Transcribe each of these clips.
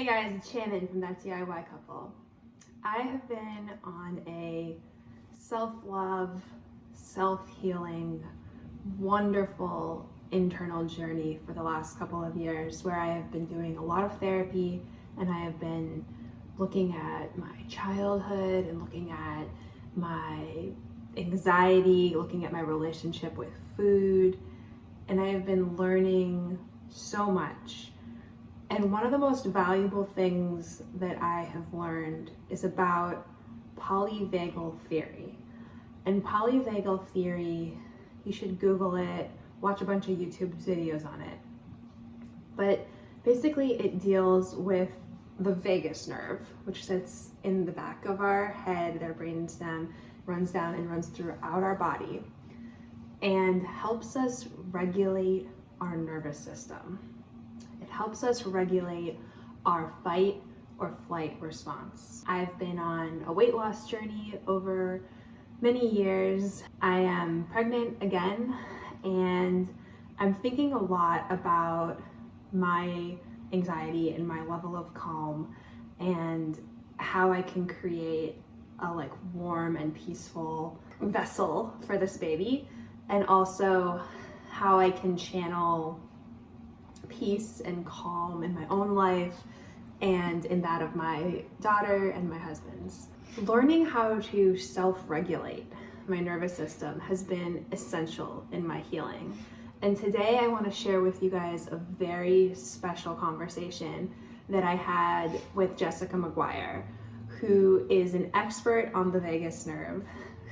Hey guys, it's Shannon from That DIY Couple. I have been on a self-love, self-healing, wonderful internal journey for the last couple of years where I have been doing a lot of therapy and I have been looking at my childhood and looking at my anxiety, looking at my relationship with food, and I have been learning so much. And one of the most valuable things that I have learned is about polyvagal theory. And polyvagal theory, you should Google it, watch a bunch of YouTube videos on it. But basically it deals with the vagus nerve, which sits in the back of our head, their brainstem, runs down and runs throughout our body, and helps us regulate our nervous system. It helps us regulate our fight or flight response. I've been on a weight loss journey over many years. I am pregnant again, and I'm thinking a lot about my anxiety and my level of calm and how I can create a warm and peaceful vessel for this baby, and also how I can channel peace and calm in my own life and in that of my daughter and my husband's. Learning how to self-regulate my nervous system has been essential in my healing. And today I want to share with you guys a very special conversation that I had with Jessica Maguire, who is an expert on the vagus nerve,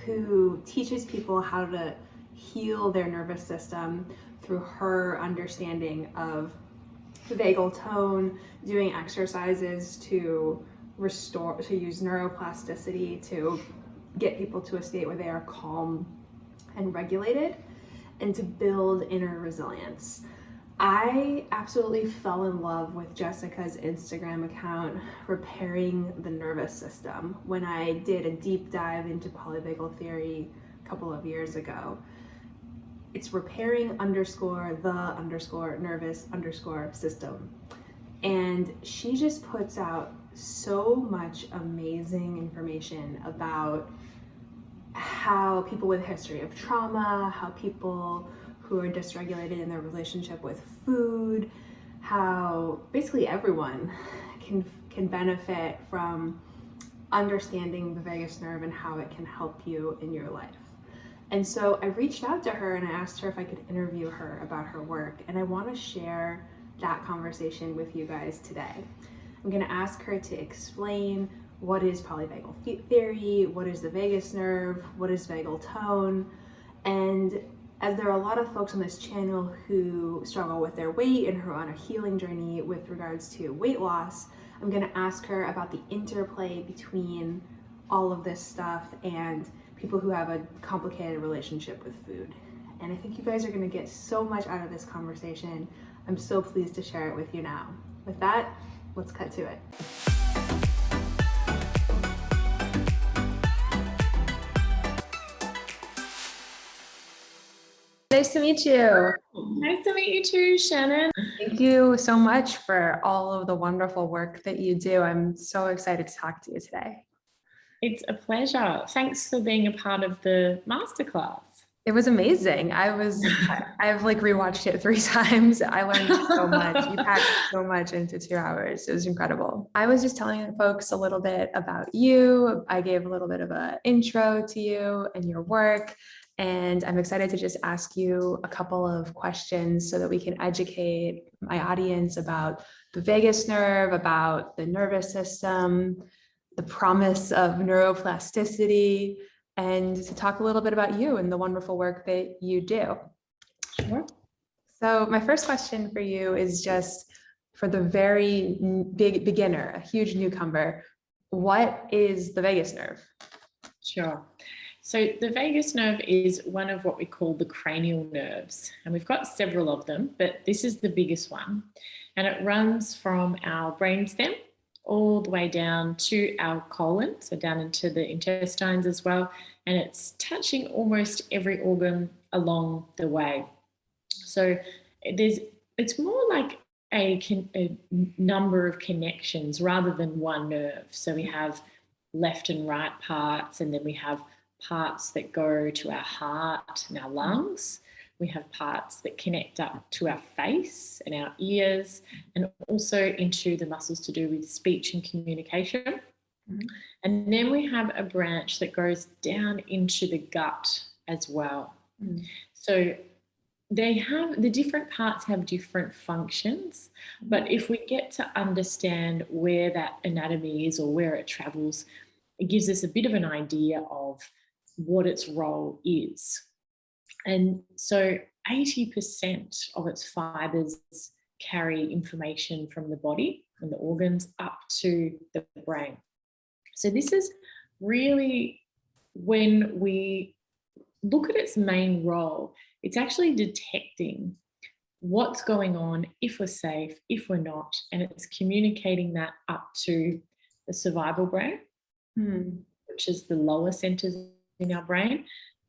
who teaches people how to heal their nervous system through her understanding of vagal tone, doing exercises to restore, to use neuroplasticity to get people to a state where they are calm and regulated, and to build inner resilience. I absolutely fell in love with Jessica's Instagram account, Repairing the Nervous System, when I did a deep dive into polyvagal theory a couple of years ago. It's repairing_the_nervous_system. And she just puts out so much amazing information about how people with a history of trauma, how people who are dysregulated in their relationship with food, how basically everyone can benefit from understanding the vagus nerve and how it can help you in your life. And so I reached out to her and I asked her if I could interview her about her work, and I want to share that conversation with you guys today. I'm going to ask her to explain what is polyvagal theory, what is the vagus nerve, what is vagal tone, and as there are a lot of folks on this channel who struggle with their weight and who are on a healing journey with regards to weight loss, I'm going to ask her about the interplay between all of this stuff and people who have a complicated relationship with food. And I think you guys are going to get so much out of this conversation. I'm so pleased to share it with you now. With that, let's cut to it. Nice to meet you. Nice to meet you too, Shannon. Thank you so much for all of the wonderful work that you do. I'm so excited to talk to you today. It's a pleasure. Thanks for being a part of the masterclass. It was amazing. I've rewatched it 3 times. I learned so much. You packed so much into 2 hours. It was incredible. I was just telling folks a little bit about you. I gave a little bit of an intro to you and your work. And I'm excited to just ask you a couple of questions so that we can educate my audience about the vagus nerve, about the nervous system, the promise of neuroplasticity, and to talk a little bit about you and the wonderful work that you do. Sure. So my first question for you is just for the very big beginner, a huge newcomer, what is the vagus nerve? Sure. So the vagus nerve is one of what we call the cranial nerves, and we've got several of them, but this is the biggest one, and it runs from our brainstem all the way down to our colon, so down into the intestines as well, and it's touching almost every organ along the way. So it's more like a number of connections rather than one nerve. So we have left and right parts, and then we have parts that go to our heart and our lungs. We have parts that connect up to our face and our ears, and also into the muscles to do with speech and communication. And then we have a branch that goes down into the gut as well. So the different parts have different functions, but if we get to understand where that anatomy is or where it travels, it gives us a bit of an idea of what its role is. And so 80% of its fibers carry information from the body and the organs up to the brain. So this is really, when we look at its main role, it's actually detecting what's going on, if we're safe, if we're not, and it's communicating that up to the survival brain, which is the lower centers in our brain,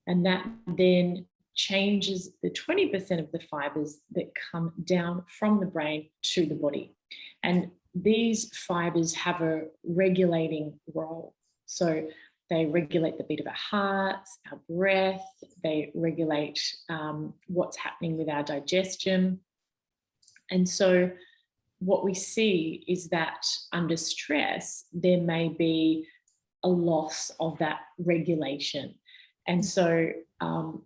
and that then changes the 20% of the fibers that come down from the brain to the body. And these fibers have a regulating role. So they regulate the beat of our hearts, our breath, they regulate what's happening with our digestion. And so what we see is that under stress, there may be a loss of that regulation. And so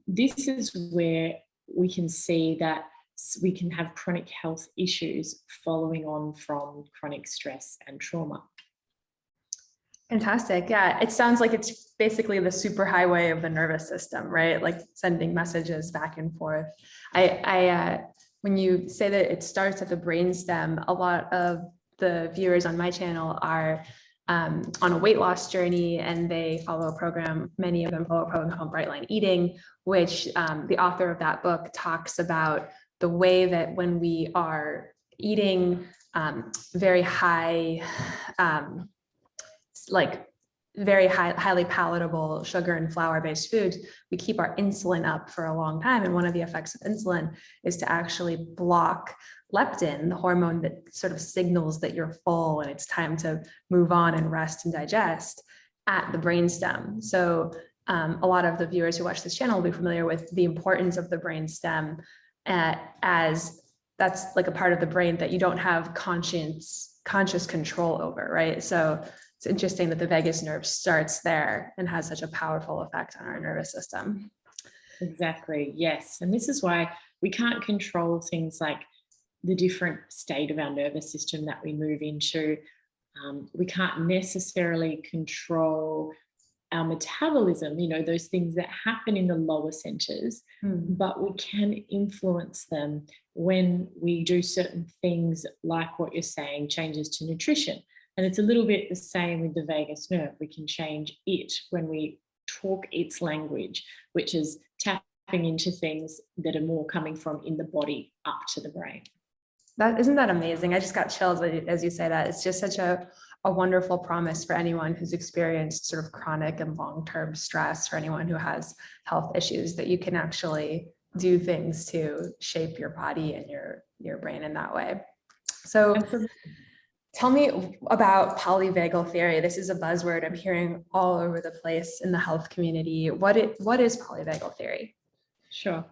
this is where we can see that we can have chronic health issues following on from chronic stress and trauma. Fantastic. Yeah, it sounds like it's basically the superhighway of the nervous system, right? Like sending messages back and forth. When you say that it starts at the brainstem, a lot of the viewers on my channel are on a weight loss journey, and they follow a program. Many of them follow a program called Bright Line Eating, which the author of that book talks about the way that when we are eating very high, highly palatable sugar and flour-based foods, we keep our insulin up for a long time. And one of the effects of insulin is to actually block leptin, the hormone that sort of signals that you're full and it's time to move on and rest and digest, at the brainstem. So a lot of the viewers who watch this channel will be familiar with the importance of the brainstem, as that's like a part of the brain that you don't have conscious control over, right? So it's interesting that the vagus nerve starts there and has such a powerful effect on our nervous system. Exactly, yes. And this is why we can't control things like the different state of our nervous system that we move into. We can't necessarily control our metabolism, those things that happen in the lower centers, but we can influence them when we do certain things like what you're saying, changes to nutrition. And it's a little bit the same with the vagus nerve. We can change it when we talk its language, which is tapping into things that are more coming from in the body up to the brain. Isn't that amazing? I just got chills as you say that. It's just such a wonderful promise for anyone who's experienced sort of chronic and long-term stress, for anyone who has health issues, that you can actually do things to shape your body and your brain in that way. So tell me about polyvagal theory. This is a buzzword I'm hearing all over the place in the health community. What is polyvagal theory? Sure.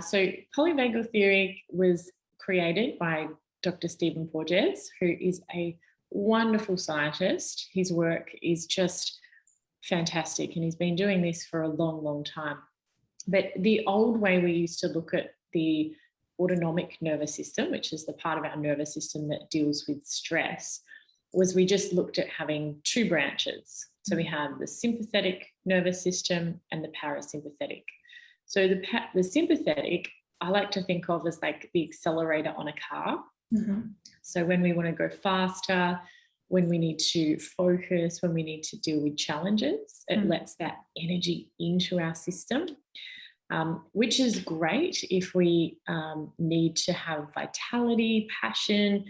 So polyvagal theory was created by Dr. Stephen Porges, who is a wonderful scientist. His work is just fantastic, and he's been doing this for a long, long time. But the old way we used to look at the autonomic nervous system, which is the part of our nervous system that deals with stress, was we just looked at having two branches. So we have the sympathetic nervous system and the parasympathetic. So the sympathetic, I like to think of as like the accelerator on a car. So when we want to go faster, when we need to focus, when we need to deal with challenges, it lets that energy into our system, which is great if we need to have vitality, passion,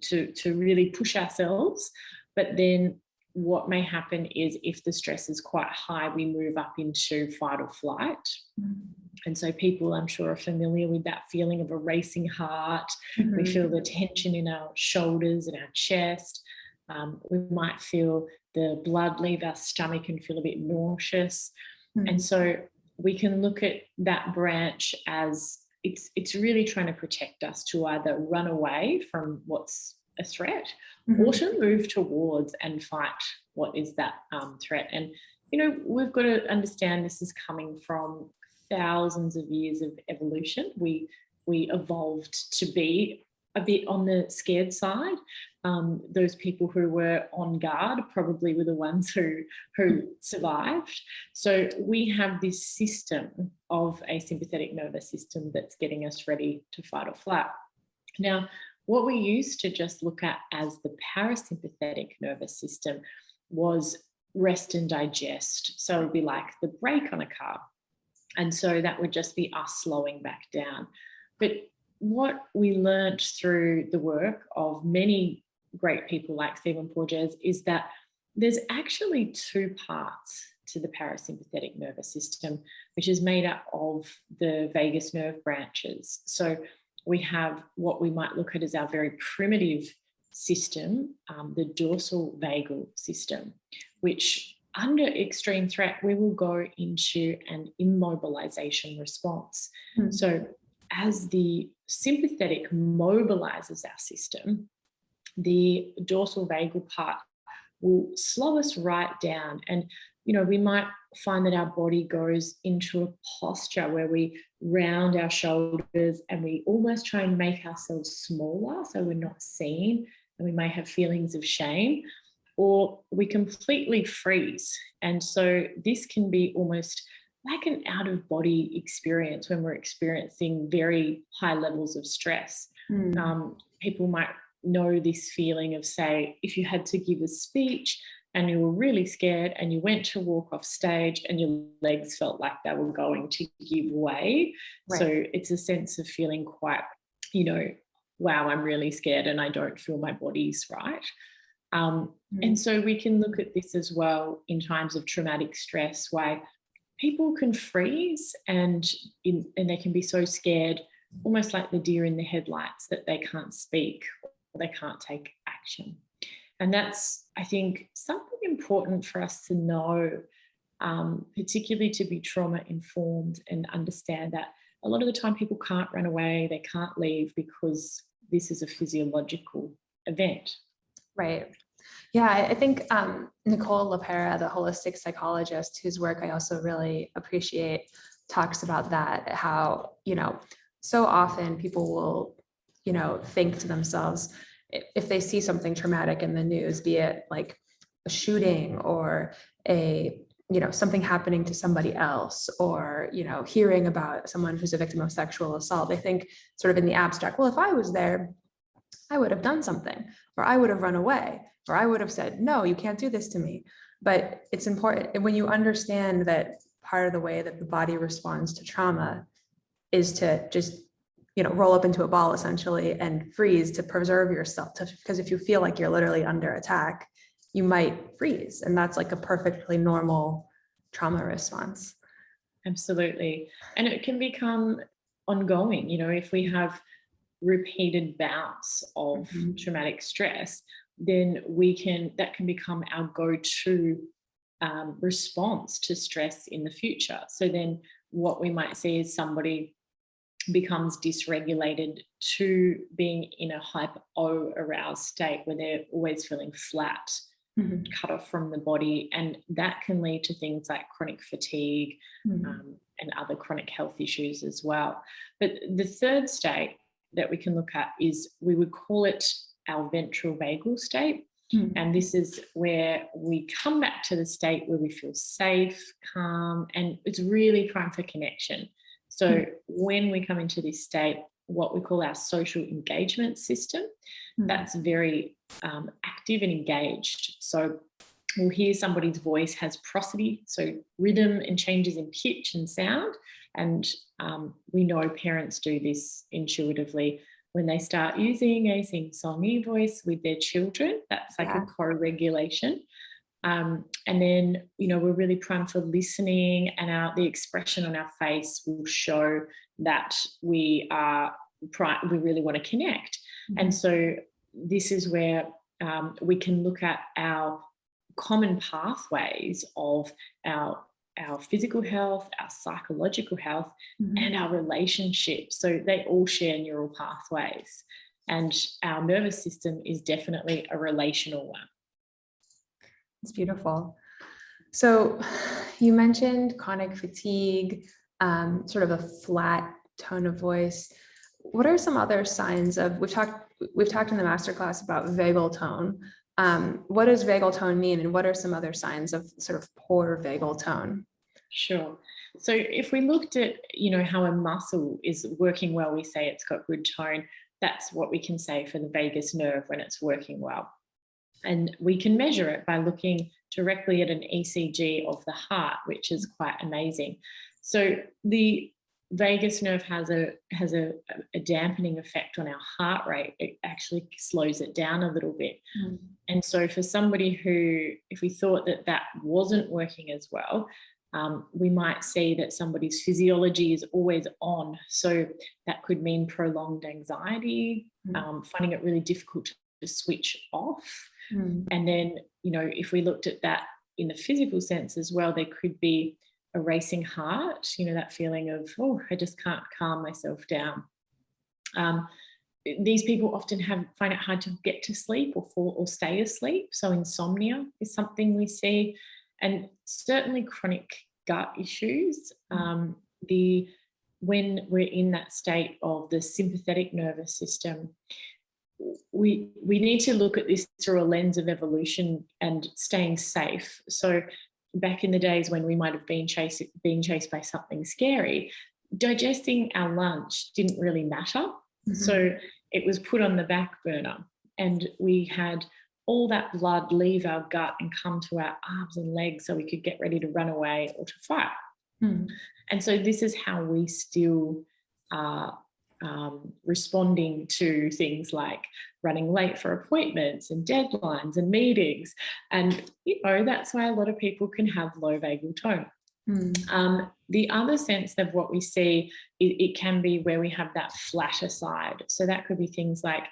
to really push ourselves. But then what may happen is if the stress is quite high, we move up into fight or flight. And so people, I'm sure, are familiar with that feeling of a racing heart. We feel the tension in our shoulders and our chest. We might feel the blood leave our stomach and feel a bit nauseous. And so we can look at that branch as it's really trying to protect us to either run away from what's a threat or to move towards and fight what is that threat. And, you know, we've got to understand this is coming from thousands of years of evolution. We evolved to be a bit on the scared side. Those people who were on guard probably were the ones who survived. So we have this system of a sympathetic nervous system that's getting us ready to fight or flight. Now, what we used to just look at as the parasympathetic nervous system was rest and digest. So it would be like the brake on a car. And so that would just be us slowing back down. But what we learned through the work of many great people like Stephen Porges is that there's actually two parts to the parasympathetic nervous system, which is made up of the vagus nerve branches. So we have what we might look at as our very primitive system, the dorsal vagal system, which under extreme threat, we will go into an immobilization response. So as the sympathetic mobilizes our system, the dorsal vagal part will slow us right down. And, you know, we might find that our body goes into a posture where we round our shoulders and we almost try and make ourselves smaller so we're not seen, and we may have feelings of shame, or we completely freeze. And so this can be almost like an out-of-body experience when we're experiencing very high levels of stress. People might know this feeling of, say, if you had to give a speech and you were really scared and you went to walk off stage and your legs felt like they were going to give way. Right. So it's a sense of feeling quite, you know, wow, I'm really scared and I don't feel my body's right. And so we can look at this as well in times of traumatic stress, where people can freeze and they can be so scared, almost like the deer in the headlights, that they can't speak or they can't take action. And that's, I think, something important for us to know, particularly to be trauma informed and understand that a lot of the time people can't run away, they can't leave because this is a physiological event. Right. Yeah, I think Nicole LaPera, the holistic psychologist, whose work I also really appreciate, talks about that, how, you know, so often people will, you know, think to themselves, if they see something traumatic in the news, be it like a shooting or a, you know, something happening to somebody else, or, you know, hearing about someone who's a victim of sexual assault, they think sort of in the abstract, well, if I was there, I would have done something, or I would have run away, or I would have said, no, you can't do this to me. But it's important when you understand that part of the way that the body responds to trauma is to just, you know, roll up into a ball essentially and freeze to preserve yourself. Because if you feel like you're literally under attack, you might freeze. And that's like a perfectly normal trauma response. Absolutely. And it can become ongoing, you know, if we have repeated bouts of traumatic stress, then that can become our go-to response to stress in the future. So then what we might see is somebody becomes dysregulated to being in a hypo-aroused state where they're always feeling flat, cut off from the body. And that can lead to things like chronic fatigue and other chronic health issues as well. But the third state that we can look at is, we would call it our ventral vagal state. And this is where we come back to the state where we feel safe, calm, and it's really prime for connection. So when we come into this state, what we call our social engagement system, that's very active and engaged. So we'll hear somebody's voice has prosody, so rhythm and changes in pitch and sound. And we know parents do this intuitively when they start using a sing-songy voice with their children. That's like a co-regulation. And then, we're really primed for listening, and the expression on our face will show that we really want to connect. Mm-hmm. And so this is where we can look at our common pathways of our physical health, our psychological health, Mm-hmm. and our relationships. So they all share neural pathways. And our nervous system is definitely a relational one. It's beautiful. So you mentioned chronic fatigue, sort of a flat tone of voice. What are some other signs of, we've talked in the masterclass about vagal tone. What does vagal tone mean, and what are some other signs of sort of poor vagal tone? Sure. So if we looked at, how a muscle is working well, we say it's got good tone. That's what we can say for the vagus nerve when it's working well. And we can measure it by looking directly at an ECG of the heart, which is quite amazing. So the vagus nerve has a dampening effect on our heart rate. It actually slows it down a little bit. Mm. And so for somebody who, if we thought that wasn't working as well, we might see that somebody's physiology is always on. So that could mean prolonged anxiety, finding it really difficult to switch off. And then, if we looked at that in the physical sense as well, there could be a racing heart, that feeling of, I just can't calm myself down. These people often find it hard to get to sleep or stay asleep. So insomnia is something we see, and certainly chronic gut issues. When we're in that state of the sympathetic nervous system, we need to look at this through a lens of evolution and staying safe. So back in the days when we might have been being chased by something scary, digesting our lunch didn't really matter. Mm-hmm. So it was put on the back burner, and we had all that blood leave our gut and come to our arms and legs so we could get ready to run away or to fight. And so this is how we still are responding to things like running late for appointments and deadlines and meetings. And, that's why a lot of people can have low vagal tone. The other sense of what we see, it can be where we have that flatter side. So that could be things like,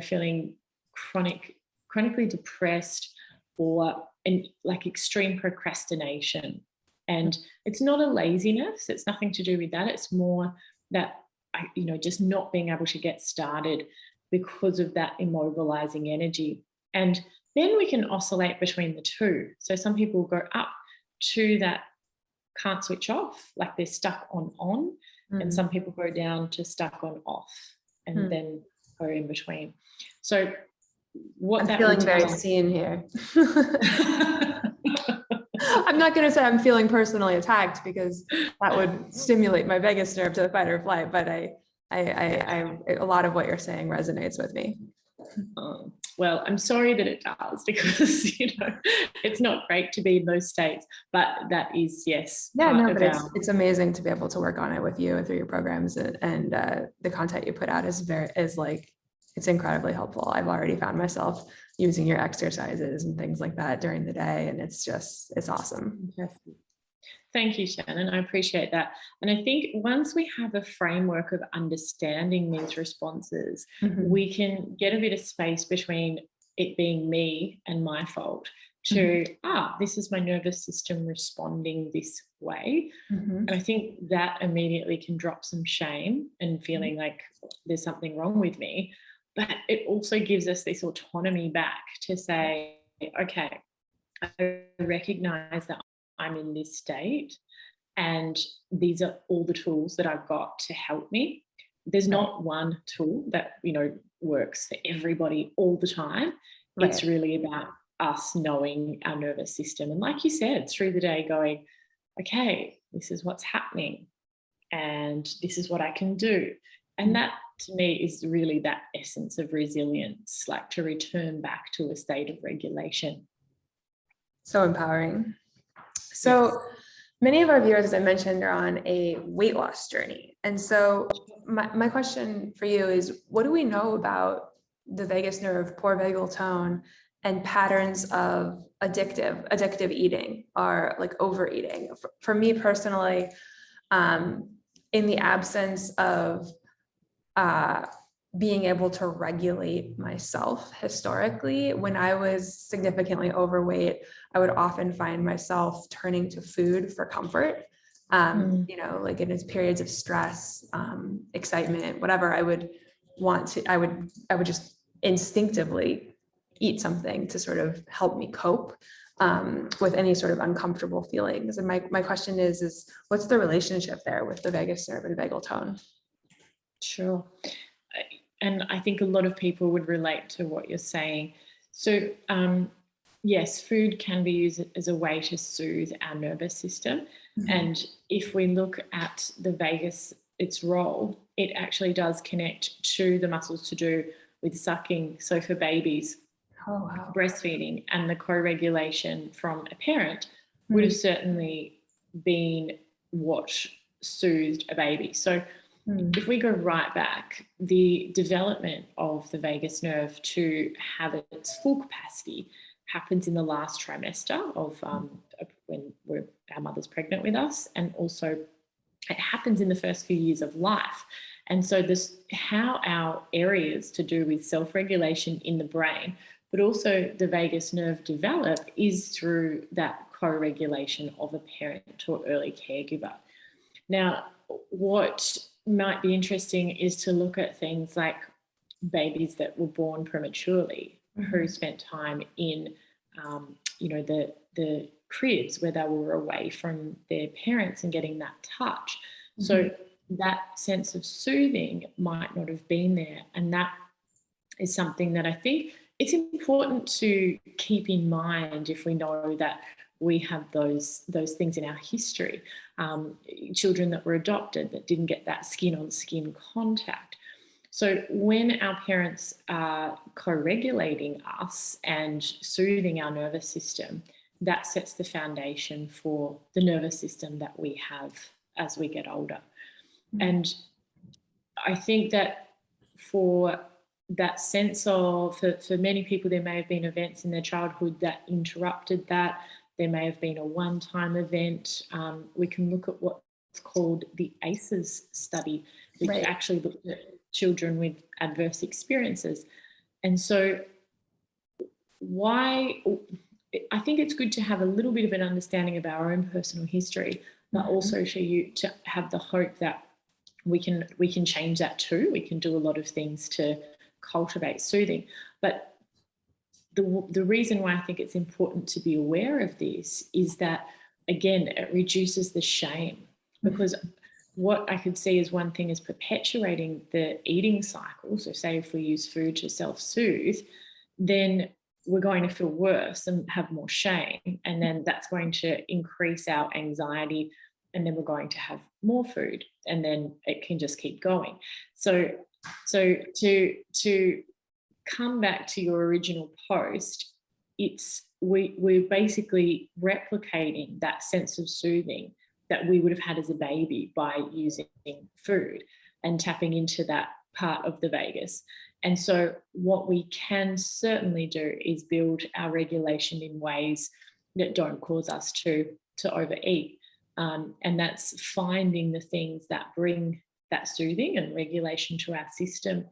feeling chronically depressed, or like extreme procrastination. And it's not a laziness, it's nothing to do with that. It's more that, just not being able to get started because of that immobilizing energy. And then we can oscillate between the two. So some people go up to that can't switch off, like they're stuck on, and some people go down to stuck on off, and then go in between. So what I'm feeling very seen here. I'm not going to say I'm feeling personally attacked, because that would stimulate my vagus nerve to the fight or flight. But I a lot of what you're saying resonates with me. Well, I'm sorry that it does, because it's not great to be in those states. But that is, yes. Yeah, no, but it's amazing to be able to work on it with you and through your programs, and the content you put out is it's incredibly helpful. I've already found myself using your exercises and things like that during the day, and it's awesome. Thank you, Shannon. I appreciate that. And I think once we have a framework of understanding these responses, we can get a bit of space between it being me and my fault to, this is my nervous system responding this way. And I think that immediately can drop some shame and feeling like there's something wrong with me. But it also gives us this autonomy back to say, okay, I recognize that I'm in this state, and these are all the tools that I've got to help me. There's not one tool that, works for everybody all the time. Right. It's really about us knowing our nervous system. And like you said, through the day going, okay, this is what's happening, and this is what I can do. And that, to me, is really that essence of resilience, like to return back to a state of regulation. So empowering. So many of our viewers, as I mentioned, are on a weight loss journey. And so my question for you is, what do we know about the vagus nerve, poor vagal tone, and patterns of addictive eating or like overeating. For me personally, in the absence of being able to regulate myself historically, when I was significantly overweight, I would often find myself turning to food for comfort. Like in its periods of stress, excitement, whatever, I would just instinctively eat something to sort of help me cope with any sort of uncomfortable feelings. And my question is what's the relationship there with the vagus nerve and vagal tone? Sure. And I think a lot of people would relate to what you're saying. So, yes, food can be used as a way to soothe our nervous system. Mm-hmm. And if we look at the vagus, its role, it actually does connect to the muscles to do with sucking. So for babies, breastfeeding and the co-regulation from a parent would have certainly been what soothed a baby. So if we go right back, the development of the vagus nerve to have its full capacity happens in the last trimester of when our mother's pregnant with us, and also it happens in the first few years of life. And so how our areas to do with self-regulation in the brain, but also the vagus nerve develop, is through that co-regulation of a parent or early caregiver. Now, what might be interesting is to look at things like babies that were born prematurely, who spent time in, the cribs where they were away from their parents and getting that touch. So that sense of soothing might not have been there. And that is something that I think it's important to keep in mind if we know that we have those things in our history. Children that were adopted that didn't get that skin-on-skin contact. So when our parents are co-regulating us and soothing our nervous system, that sets the foundation for the nervous system that we have as we get older. And I think that for that sense of, for many people, there may have been events in their childhood that interrupted that. There may have been a one-time event. We can look at what's called the ACEs study, which actually looked at children with adverse experiences. And so I think it's good to have a little bit of an understanding of our own personal history, but also for you to have the hope that we can change that too. We can do a lot of things to cultivate soothing. But the reason why I think it's important to be aware of this is that, again, it reduces the shame, because what I could see as one thing is perpetuating the eating cycle. So say if we use food to self-soothe, then we're going to feel worse and have more shame. And then that's going to increase our anxiety. And then we're going to have more food. And then it can just keep going. So to come back to your original post, we're basically replicating that sense of soothing that we would have had as a baby by using food and tapping into that part of the vagus. And so what we can certainly do is build our regulation in ways that don't cause us to overeat. And that's finding the things that bring that soothing and regulation to our system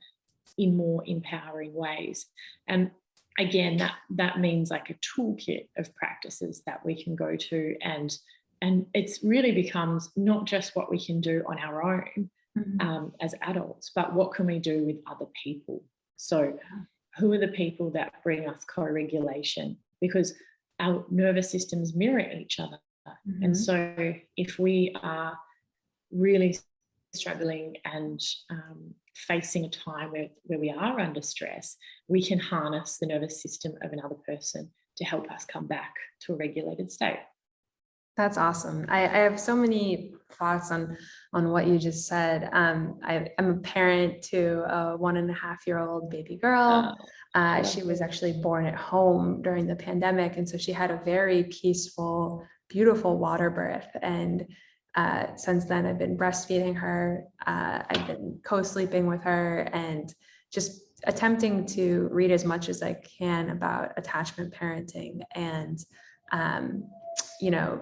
in more empowering ways. And again, that means like a toolkit of practices that we can go to, and it really becomes not just what we can do on our own as adults, but what can we do with other people? So who are the people that bring us co-regulation? Because our nervous systems mirror each other. And so if we are really struggling and facing a time where we are under stress, we can harness the nervous system of another person to help us come back to a regulated state. That's awesome. I have so many thoughts on what you just said. I'm a parent to a 1.5-year-old baby girl. She was actually born at home during the pandemic. And so she had a very peaceful, beautiful water birth. And since then, I've been breastfeeding her. I've been co-sleeping with her and just attempting to read as much as I can about attachment parenting and,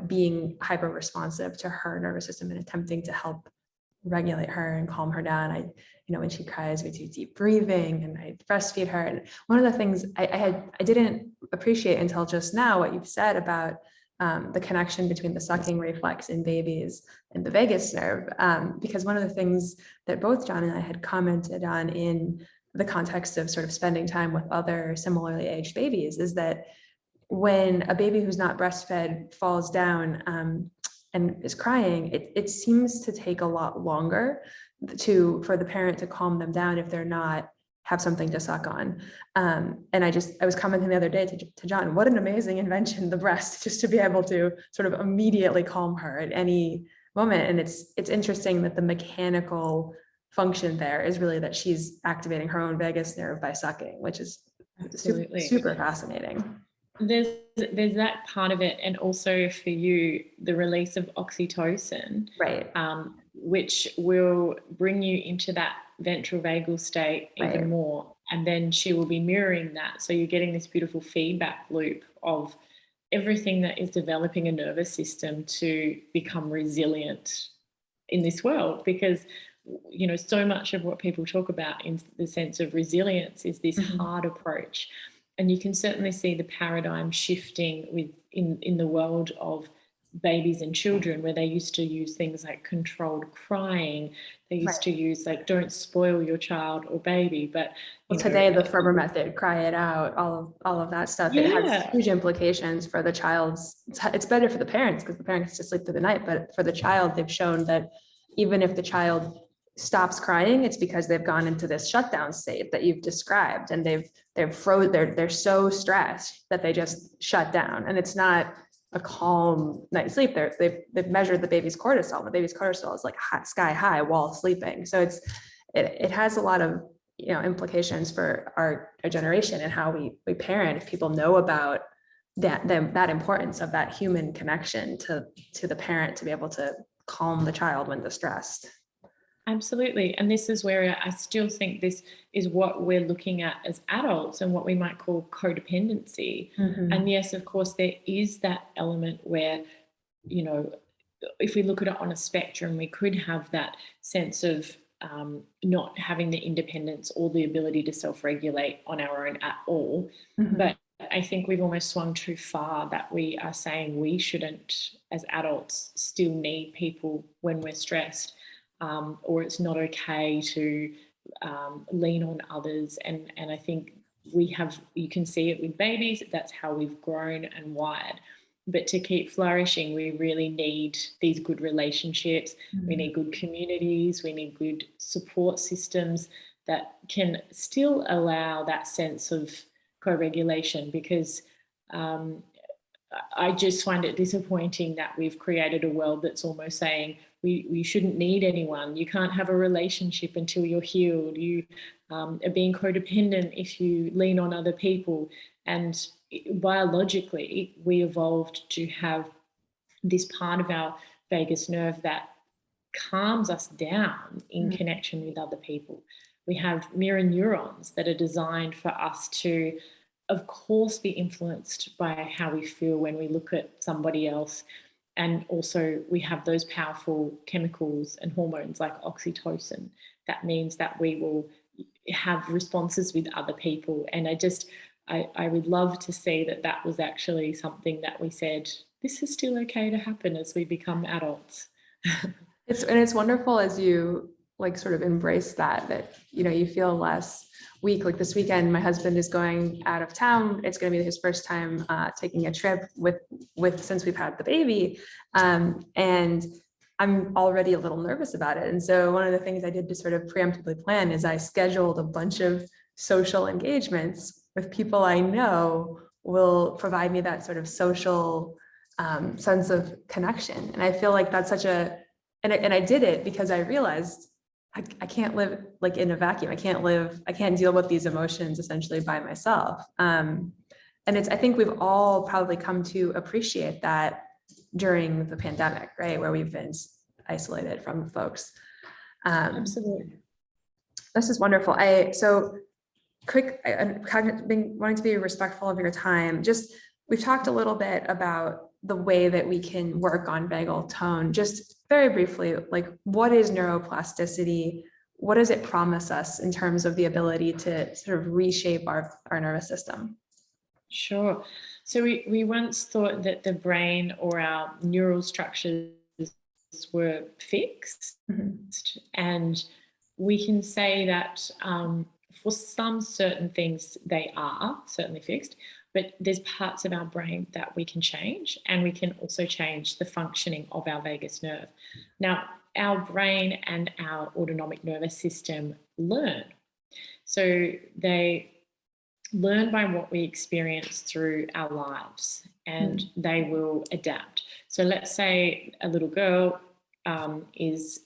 being hyper responsive to her nervous system and attempting to help regulate her and calm her down. When she cries, we do deep breathing and I breastfeed her. And one of the things I didn't appreciate until just now, what you've said about the connection between the sucking reflex in babies and the vagus nerve, because one of the things that both John and I had commented on in the context of sort of spending time with other similarly aged babies is that when a baby who's not breastfed falls down and is crying, it seems to take a lot longer for the parent to calm them down if they're not have something to suck on. And I was commenting the other day to John, what an amazing invention, the breast, just to be able to sort of immediately calm her at any moment. And it's interesting that the mechanical function there is really that she's activating her own vagus nerve by sucking, which is super fascinating. There's that part of it, and also for you, the release of oxytocin, right? Which will bring you into that ventral vagal state even more, and then she will be mirroring that. So you're getting this beautiful feedback loop of everything that is developing a nervous system to become resilient in this world, because so much of what people talk about in the sense of resilience is this hard approach. And you can certainly see the paradigm shifting in the world of babies and children, where they used to use things like controlled crying. They used to use like, don't spoil your child or baby. But today, the Ferber method, cry it out, all of that stuff, it has huge implications for the child's. It's better for the parents because the parents get to sleep through the night, but for the child, they've shown that even if the child stops crying, it's because they've gone into this shutdown state that you've described, and they're so stressed that they just shut down, and it's not a calm night's sleep. They've measured the baby's cortisol. The baby's cortisol is like sky high while sleeping. So it has a lot of implications for our generation and how we parent. If people know about that importance of that human connection to the parent to be able to calm the child when distressed. Absolutely. And this is where I still think this is what we're looking at as adults and what we might call codependency. And yes, of course, there is that element where, if we look at it on a spectrum, we could have that sense of not having the independence or the ability to self-regulate on our own at all. But I think we've almost swung too far that we are saying we shouldn't, as adults, still need people when we're stressed. Or it's not okay to lean on others. And I think you can see it with babies, that's how we've grown and wired. But to keep flourishing, we really need these good relationships. We need good communities. We need good support systems that can still allow that sense of co-regulation, because I just find it disappointing that we've created a world that's almost saying we shouldn't need anyone. You can't have a relationship until you're healed. You are being codependent if you lean on other people. And biologically, we evolved to have this part of our vagus nerve that calms us down in connection with other people. We have mirror neurons that are designed for us to, of course, be influenced by how we feel when we look at somebody else. And also we have those powerful chemicals and hormones like oxytocin. That means that we will have responses with other people. And I would love to see that was actually something that we said, this is still okay to happen as we become adults. It's wonderful as you sort of embrace that you feel less week. Like this weekend, my husband is going out of town. It's going to be his first time taking a trip with since we've had the baby. And I'm already a little nervous about it. And so one of the things I did to sort of preemptively plan is I scheduled a bunch of social engagements with people I know will provide me that sort of social sense of connection. And I feel like that's and I did it because I realized I can't live in a vacuum. I can't deal with these emotions essentially by myself. And I think we've all probably come to appreciate that during the pandemic, right? Where we've been isolated from folks. Absolutely. This is wonderful. So quick, wanting to be respectful of your time, just we've talked a little bit about the way that we can work on vagal tone. Just very briefly, like, what is neuroplasticity? What does it promise us in terms of the ability to sort of reshape our nervous system? Sure. So we once thought that the brain or our neural structures were fixed, and we can say that for some certain things they are certainly fixed, but there's parts of our brain that we can change, and we can also change the functioning of our vagus nerve. Now, our brain and our autonomic nervous system learn. So they learn by what we experience through our lives, and they will adapt. So let's say a little girl is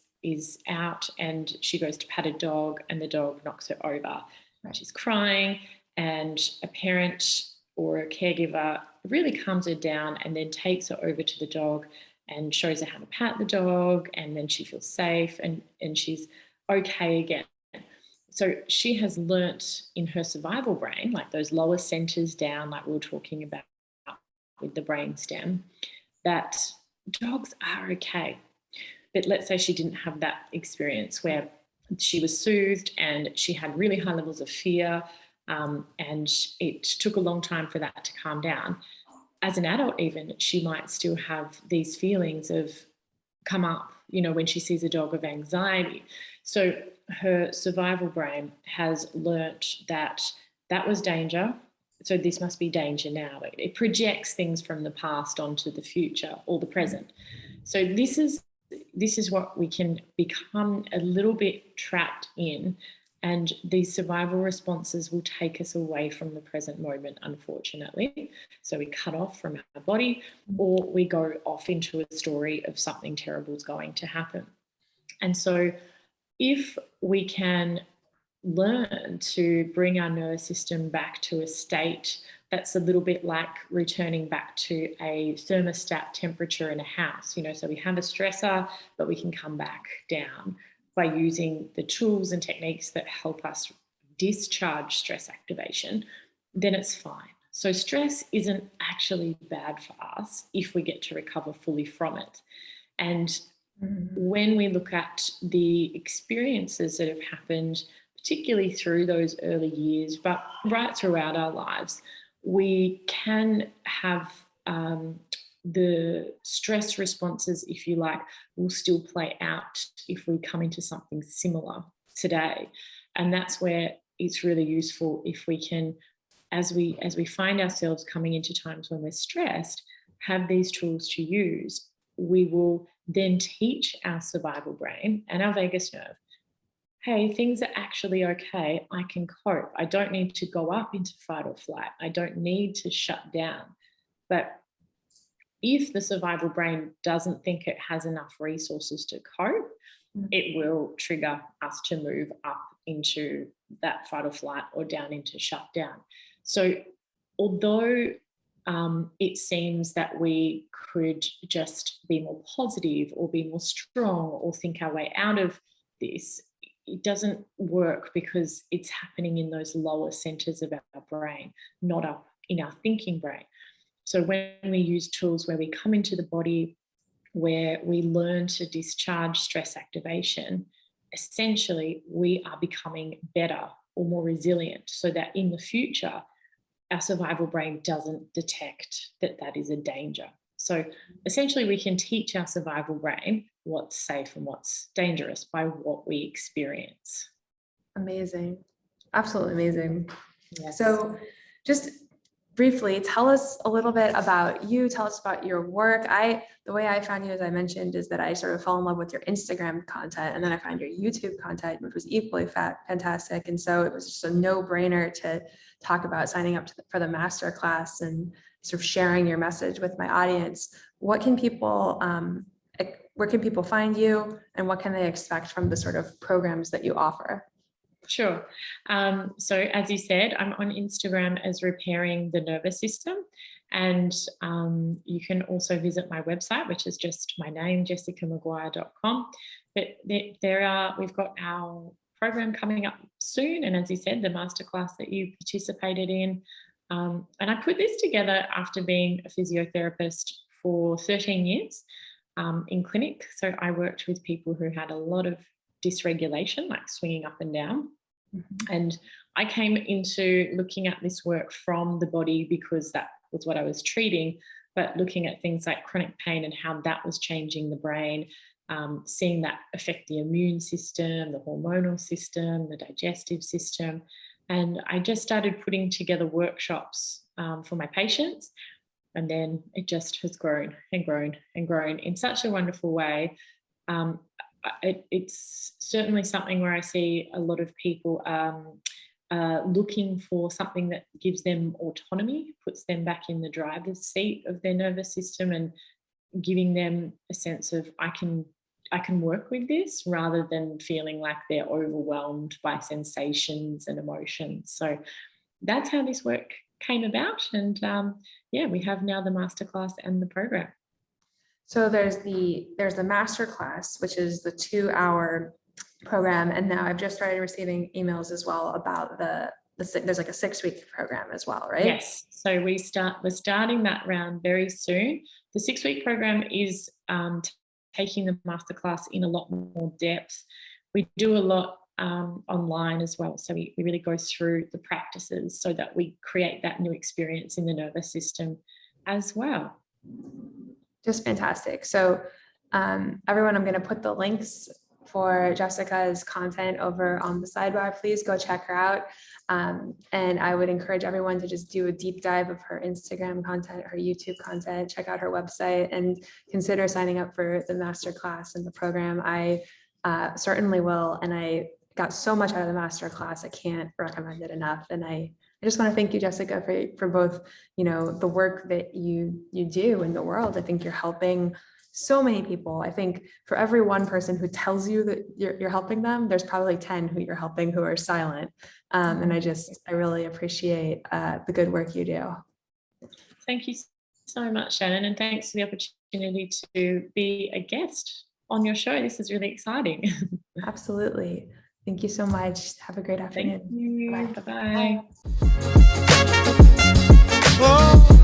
out and she goes to pat a dog and the dog knocks her over. Right. She's crying, and a parent or a caregiver really calms her down and then takes her over to the dog and shows her how to pat the dog, and then she feels safe and she's okay again. So she has learnt in her survival brain, like those lower centers down, like we were talking about with the brainstem, that dogs are okay. But let's say she didn't have that experience where she was soothed and she had really high levels of fear, and it took a long time for that to calm down. As an adult even, she might still have these feelings of come up, when she sees a dog, of anxiety. So her survival brain has learnt that that was danger, so this must be danger now. It projects things from the past onto the future or the present. So this is what we can become a little bit trapped in, and these survival responses will take us away from the present moment, unfortunately. So we cut off from our body, or we go off into a story of something terrible is going to happen. And so if we can learn to bring our nervous system back to a state that's a little bit like returning back to a thermostat temperature in a house, so we have a stressor, but we can come back down by using the tools and techniques that help us discharge stress activation, then it's fine. So stress isn't actually bad for us if we get to recover fully from it. And when we look at the experiences that have happened, particularly through those early years, but right throughout our lives, we can have the stress responses, if you like, will still play out if we come into something similar today. And that's where it's really useful if we can, as we find ourselves coming into times when we're stressed, have these tools to use. We will then teach our survival brain and our vagus nerve, hey, things are actually okay. I can cope. I don't need to go up into fight or flight. I don't need to shut down. But if the survival brain doesn't think it has enough resources to cope, it will trigger us to move up into that fight or flight or down into shutdown. So although it seems that we could just be more positive or be more strong or think our way out of this, it doesn't work because it's happening in those lower centers of our brain, not up in our thinking brain. So when we use tools where we come into the body, where we learn to discharge stress activation, essentially we are becoming better or more resilient so that in the future, our survival brain doesn't detect that that is a danger. So essentially we can teach our survival brain what's safe and what's dangerous by what we experience. Amazing. Absolutely amazing. Yes. So just briefly, tell us a little bit about you. Tell us about your work. The way I found you, as I mentioned, is that I sort of fell in love with your Instagram content, and then I found your YouTube content, which was equally fantastic. And so it was just a no-brainer to talk about signing up for the masterclass and sort of sharing your message with my audience. What can people, where can people find you, and what can they expect from the sort of programs that you offer? Sure. So as you said, I'm on Instagram as Repairing the Nervous System. And you can also visit my website, which is just my name, jessicamaguire.com. But we've got our program coming up soon, and as you said, the masterclass that you participated in. And I put this together after being a physiotherapist for 13 years in clinic. So I worked with people who had a lot of dysregulation, like swinging up and down. And I came into looking at this work from the body because that was what I was treating, but looking at things like chronic pain and how that was changing the brain, seeing that affect the immune system, the hormonal system, the digestive system. And I just started putting together workshops for my patients. And then it just has grown and grown and grown in such a wonderful way. It's certainly something where I see a lot of people looking for something that gives them autonomy, puts them back in the driver's seat of their nervous system, and giving them a sense of I can work with this, rather than feeling like they're overwhelmed by sensations and emotions. So that's how this work came about. And we have now the masterclass and the program. So there's the masterclass, which is the 2-hour program, and now I've just started receiving emails as well about there's like a 6-week program as well, right? Yes. So we're starting that round very soon. The 6-week program is taking the masterclass in a lot more depth. We do a lot online as well. So we really go through the practices so that we create that new experience in the nervous system as well. Just fantastic. So everyone, I'm going to put the links for Jessica's content over on the sidebar. Please go check her out. And I would encourage everyone to just do a deep dive of her Instagram content, her YouTube content, check out her website, and consider signing up for the masterclass and the program. I certainly will. And I got so much out of the masterclass. I can't recommend it enough. And I just want to thank you, Jessica, for both, the work that you do in the world. I think you're helping so many people. I think for every one person who tells you that you're helping them, there's probably 10 who you're helping who are silent. And I really appreciate the good work you do. Thank you so much, Shannon, and thanks for the opportunity to be a guest on your show. This is really exciting. Absolutely. Thank you so much. Have a great afternoon. Thank you. Bye-bye. Bye-bye. Bye.